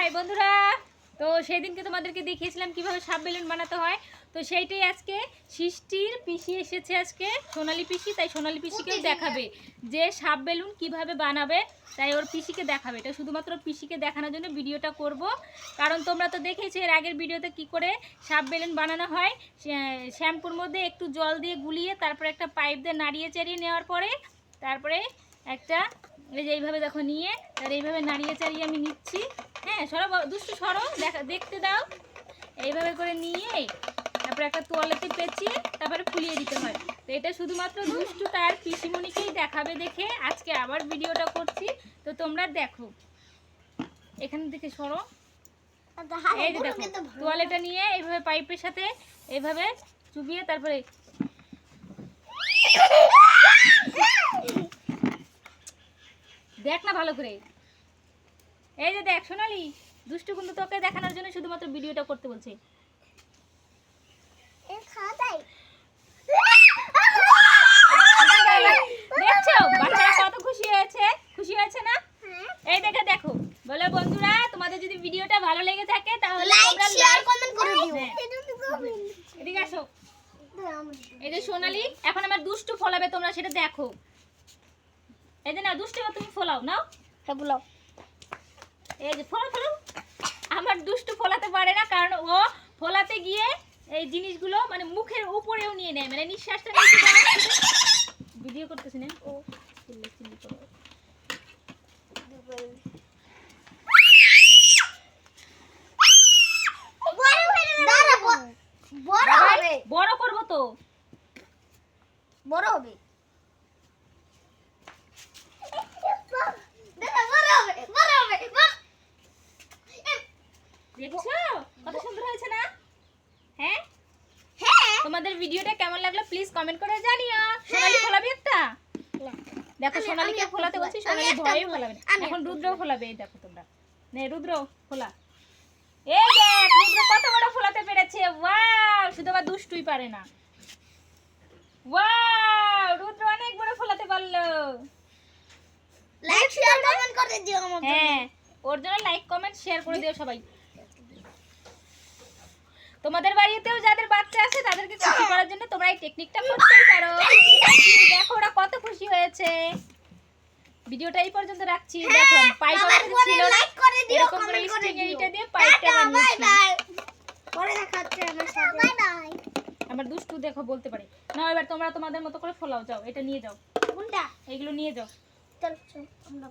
High বন্ধুরা, তো সেই দিনকে তোমাদেরকে দেখিয়েছিলাম কিভাবে সাপ বেলুন বানাতে হয়। তো সেইটাই আজকে সৃষ্টির পিসি এসেছে, আজকে সোনালি পিসি, তাই সোনালি পিসিকেও দেখাবে যে সাপ বেলুন কিভাবে বানাবে। তাই ওর পিসিকে দেখাবে, এটা শুধুমাত্র পিসিকে দেখানোর জন্য ভিডিওটা করব। কারণ তোমরা তো দেখেছো এর আগের ভিডিওতে কি করে সাপ বেলুন বানানো হয়। শ্যাম্পুর মধ্যে একটু জল দিয়ে গুলিয়ে তারপরে একটা পাইপ দিয়ে নাড়িয়ে চাড়িয়ে নেওয়ার পরে তারপরে একটা এই যে এইভাবে দেখো নিয়ে আর এইভাবে নাড়িয়ে চাড়িয়ে আমি নিচ্ছি। হ্যাঁ সরো দুষ্টু সরো, দেখতে দাও। এইভাবে করে নিয়ে তারপরে একটা তোয়ালেতে পেঁচিয়ে তারপরে ফুলিয়ে দিতে হয়। তো এটা শুধুমাত্র দুষ্টু তার পিসিমণিকেই দেখাবে দেখে আজকে আবার ভিডিওটা করছি। তো তোমরা দেখো, এখান থেকে সরো। এই যে দেখো তোয়ালেটা নিয়ে এইভাবে পাইপের সাথে এইভাবে চুবিয়ে তারপরে দেখ না ভালো করে। এই যে দেখ সোনালি, দুষ্টু কিন্তু তোকে দেখানোর জন্য শুধুমাত্র ভিডিওটা করতে বলছে। দেখছো বাচ্চারা কত খুশি হয়েছে, খুশি হয়েছে না? এই দেখে দেখো, বলো বন্ধুরা তোমাদের যদি ভিডিওটা ভালো লেগে থাকে তাহলে তোমরা লাইক কমেন্ট করে দিও। এদিকে আসো। এই যে সোনালি এখন আমার দুষ্টু ফলাবে, তোমরা সেটা দেখো। এই যে না দুষ্টু তুমি ফলাও, নাও। হ্যাঁ ফলাও। এই যে ফলো ফলো, আমার দুষ্টু ফলাতে পারে না কারণ ও ফলাতে গিয়ে এই জিনিসগুলো মানে মুখের উপরেও নিয়ে নেয়, মানে নিঃশ্বাসটা নিতে পারে। ভিডিও করতেছি না ও, চিল্লি চিল্লি করো। বড় করব তো, বড় হবে। দেখছো কত সুন্দর হয়েছে না? হ্যাঁ হ্যাঁ, তোমাদের ভিডিওটা কেমন লাগলো প্লিজ কমেন্ট করে জানিও। সোনালি ফলাবি একটা? দেখো সোনালিকে ফলাতে বলছি, সোনালি ভয়েই ফলাবে না। এখন রুদ্র ফলাবে, এই দেখো তোমরা। নে রুদ্র ফলা। এই দেখ রুদ্র কত বড় ফলাতে পেরেছে। ওয়াও, শুধু আবার দুষ্টুই পারে না। ওয়াও, রুদ্র অনেক বড় ফলাতে পারলো। লাইক শেয়ার কমেন্ট করে দিও আমাকে। হ্যাঁ, ওর জন্য লাইক কমেন্ট শেয়ার করে দিও সবাই। তোমাদের বাড়িতেও যাদের বাচ্চা আছে তাদেরকে খুশি করার জন্য তোমরা এই টেকনিকটা করতেই পারো। দেখো ওরা কত খুশি হয়েছে। ভিডিওটা এই পর্যন্ত রাখছি। দেখো পাইপ ছিল না, লাইক করে দিও, এরকম করে কমেন্ট করে স্টিং দিও। এইটা দিয়ে পাইপটা বানিয়েছি। বাই পরে দেখা হচ্ছে আমার সাথে। Bye bye. আমার দুষ্টু দেখো বলতে পারে না। এবার তোমরা তোমাদের মতো করে ফলাও, যাও এটা নিয়ে যাও, কোনটা? এগুলো নিয়ে যাও। চল চল আমরা